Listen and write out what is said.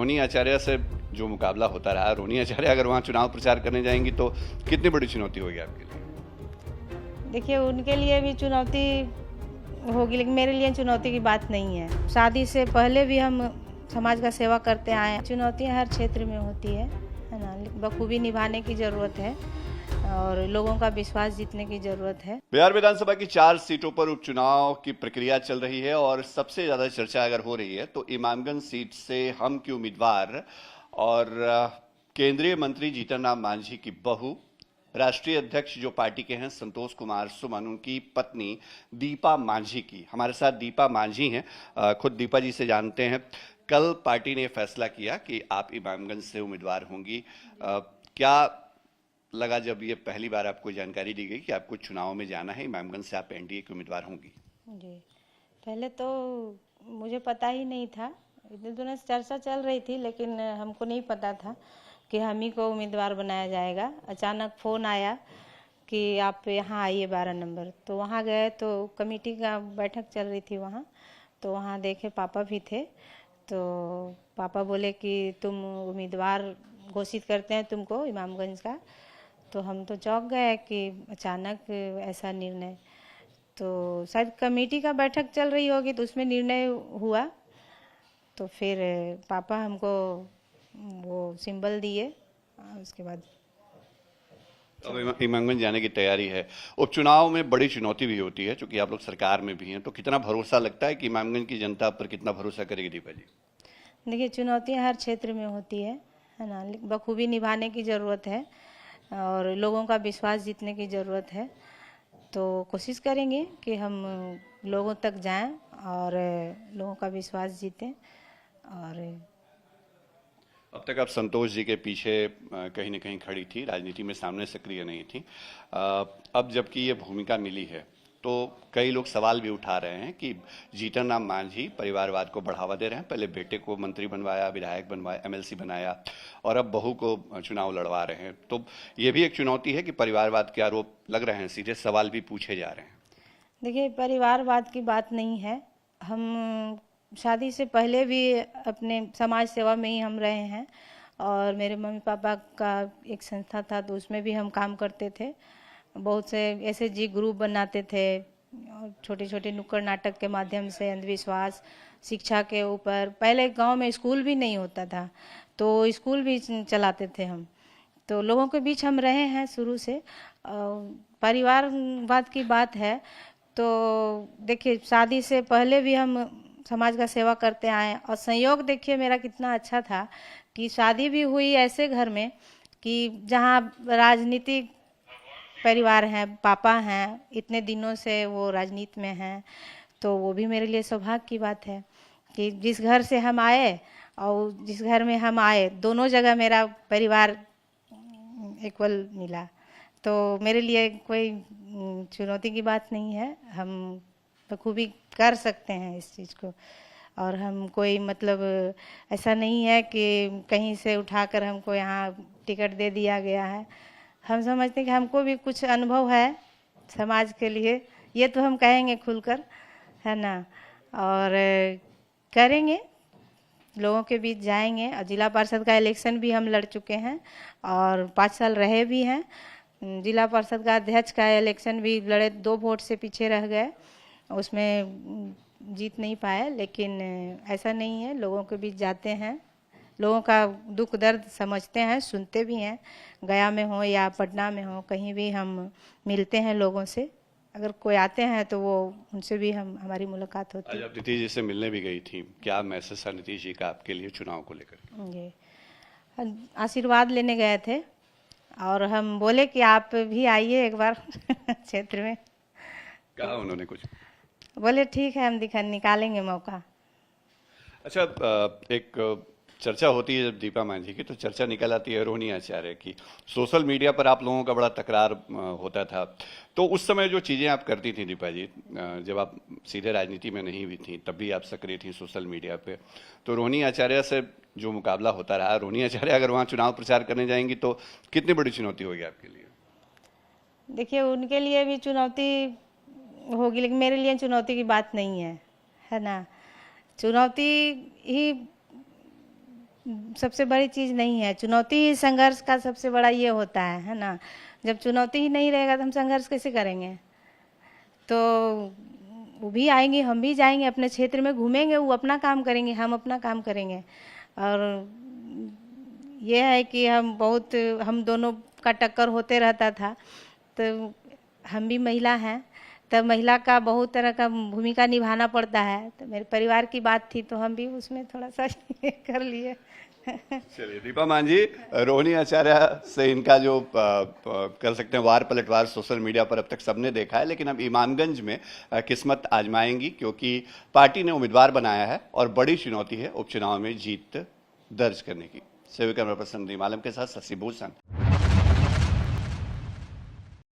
रोहिणी आचार्य से जो मुकाबला होता रहा, रोहिणी आचार्य अगर वहाँ चुनाव प्रचार करने जाएंगी तो कितनी बड़ी चुनौती होगी आपके लिए? देखिए, उनके लिए भी चुनौती होगी, लेकिन मेरे लिए चुनौती की बात नहीं है। शादी से पहले भी हम समाज का सेवा करते आए हैं। चुनौतियाँ हर क्षेत्र में होती है ना, बखूबी निभाने की ज़रूरत है और लोगों का विश्वास जीतने की ज़रूरत है। बिहार विधानसभा की 4 सीटों पर उपचुनाव की प्रक्रिया चल रही है और सबसे ज्यादा चर्चा अगर हो रही है तो इमामगंज सीट से हम के उम्मीदवार और केंद्रीय मंत्री जीतन राम मांझी की बहू, राष्ट्रीय अध्यक्ष जो पार्टी के हैं संतोष कुमार सुमन, उनकी पत्नी दीपा मांझी की। हमारे साथ दीपा मांझी हैं, खुद दीपा जी से जानते हैं। कल पार्टी ने फैसला किया कि आप इमामगंज से उम्मीदवार होंगी। क्या लगा जब ये पहली बार आपको जानकारी दी गई कि आपको चुनाव में जाना है, इमामगंज से आप एनडीए के उम्मीदवार होंगी? जी, पहले तो मुझे पता ही नहीं था। इतने दिनों से चर्चा चल रही थी, लेकिन हमको नहीं पता था कि हम ही को उम्मीदवार बनाया जाएगा। अचानक फ़ोन आया कि आप यहाँ आइए 12 नंबर। तो वहाँ गए तो कमेटी का बैठक चल रही थी वहाँ, तो वहाँ देखे पापा भी थे। तो पापा बोले कि तुम उम्मीदवार घोषित करते हैं तुमको इमामगंज का। तो हम तो चौंक गए कि अचानक ऐसा निर्णय। तो शायद कमेटी का बैठक चल रही होगी तो उसमें निर्णय हुआ। तो फिर पापा हमको वो सिंबल दिए, उसके बाद अब इमामगंज जाने की तैयारी है। उपचुनाव में बड़ी चुनौती भी होती है, क्योंकि आप लोग सरकार में भी हैं, तो कितना भरोसा लगता है कि इमामगंज की जनता पर कितना भरोसा करेगी दीपा जी? देखिए, चुनौतियां हर क्षेत्र में होती है ना, बखूबी निभाने की ज़रूरत है और लोगों का विश्वास जीतने की ज़रूरत है। तो कोशिश करेंगे कि हम लोगों तक जाएं और लोगों का विश्वास जीतें। और अब तक आप संतोष जी के पीछे कहीं न कहीं खड़ी थी, राजनीति में सामने सक्रिय नहीं थी। अब जबकि ये भूमिका मिली है तो कई लोग सवाल भी उठा रहे हैं कि जीतन राम मांझी परिवारवाद को बढ़ावा दे रहे हैं। पहले बेटे को मंत्री बनवाया, विधायक बनवाया, एमएलसी बनाया और अब बहू को चुनाव लड़वा रहे हैं। तो ये भी एक चुनौती है कि परिवारवाद के आरोप लग रहे हैं, सीधे सवाल भी पूछे जा रहे हैं। देखिए, परिवारवाद की बात नहीं है। हम शादी से पहले भी अपने समाज सेवा में ही हम रहे हैं और मेरे मम्मी पापा का एक संस्था था तो उसमें भी हम काम करते थे। बहुत से ऐसे जी ग्रुप बनाते थे और छोटे छोटे नुक्कड़ नाटक के माध्यम से अंधविश्वास, शिक्षा के ऊपर। पहले गांव में स्कूल भी नहीं होता था तो स्कूल भी चलाते थे हम। तो लोगों के बीच हम रहे हैं शुरू से। परिवारवाद की बात है तो देखिए, शादी से पहले भी हम समाज का सेवा करते आए और संयोग देखिए मेरा कितना अच्छा था कि शादी भी हुई ऐसे घर में कि जहाँ राजनीतिक परिवार हैं, पापा हैं, इतने दिनों से वो राजनीति में हैं। तो वो भी मेरे लिए सौभाग्य की बात है कि जिस घर से हम आए और जिस घर में हम आए, दोनों जगह मेरा परिवार इक्वल मिला। तो मेरे लिए कोई चुनौती की बात नहीं है। हम बखूबी कर सकते हैं इस चीज़ को और हम कोई मतलब ऐसा नहीं है कि कहीं से उठाकर हमको यहाँ टिकट दे दिया गया है। हम समझते हैं कि हमको भी कुछ अनुभव है समाज के लिए, ये तो हम कहेंगे खुलकर, है ना। और करेंगे, लोगों के बीच जाएंगे। और जिला परिषद का इलेक्शन भी हम लड़ चुके हैं और 5 साल रहे भी हैं। जिला परिषद का अध्यक्ष का इलेक्शन भी लड़े, 2 वोट से पीछे रह गए, उसमें जीत नहीं पाए। लेकिन ऐसा नहीं है, लोगों के बीच जाते हैं, लोगों का दुख दर्द समझते हैं, सुनते भी हैं। गया में हो या पटना में हो, कहीं भी हम मिलते हैं लोगों से। अगर कोई आते हैं तो वो उनसे भी हमारी मुलाकात होती है। आज आप नीतीश जी से मिलने भी गई थी, क्या मैसेज था नीतीश जी का आपके लिए चुनाव को लेकर? जी, आशीर्वाद लेने गए थे और हम बोले कि आप भी आइए एक बार क्षेत्र में। कहा उन्होंने कुछ? बोले ठीक है, हम निकालेंगे मौका। अच्छा, एक चर्चा होती है जब दीपा मांझी की, तो चर्चा निकल आती है रोहिणी आचार्य की। सोशल मीडिया पर आप लोगों का बड़ा तकरार होता था, तो उस समय जो चीज़ें आप करती थी दीपा जी, जब आप सीधे राजनीति में नहीं हुई थी तब भी आप सक्रिय थी सोशल मीडिया पे, तो रोहिणी आचार्य से जो मुकाबला होता रहा, रोहिणी आचार्य अगर वहाँ चुनाव प्रचार करने जाएंगी तो कितनी बड़ी चुनौती होगी आपके लिए? देखिए, उनके लिए भी चुनौती होगी, लेकिन मेरे लिए चुनौती की बात नहीं है, है ना। चुनौती ही सबसे बड़ी चीज़ नहीं है। चुनौती ही संघर्ष का सबसे बड़ा ये होता है ना। जब चुनौती ही नहीं रहेगा तो हम संघर्ष कैसे करेंगे। तो वो भी आएंगे, हम भी जाएंगे, अपने क्षेत्र में घूमेंगे, वो अपना काम करेंगे, हम अपना काम करेंगे। और ये है कि हम दोनों का टक्कर होते रहता था। तो हम भी महिला हैं, तब महिला का बहुत तरह का भूमिका निभाना पड़ता है। तो मेरे परिवार की बात थी तो हम भी उसमें थोड़ा सा कर लिए। चलिए दीपा मान जी, रोहिणी आचार्य से इनका जो कर सकते हैं वार पलटवार सोशल मीडिया पर अब तक सबने देखा है, लेकिन अब इमामगंज में किस्मत आजमाएंगी, क्योंकि पार्टी ने उम्मीदवार बनाया है और बड़ी चुनौती है उपचुनाव में जीत दर्ज करने की। सेवी कैमरा पर्सन नीम आलम के साथ शशि भूषण।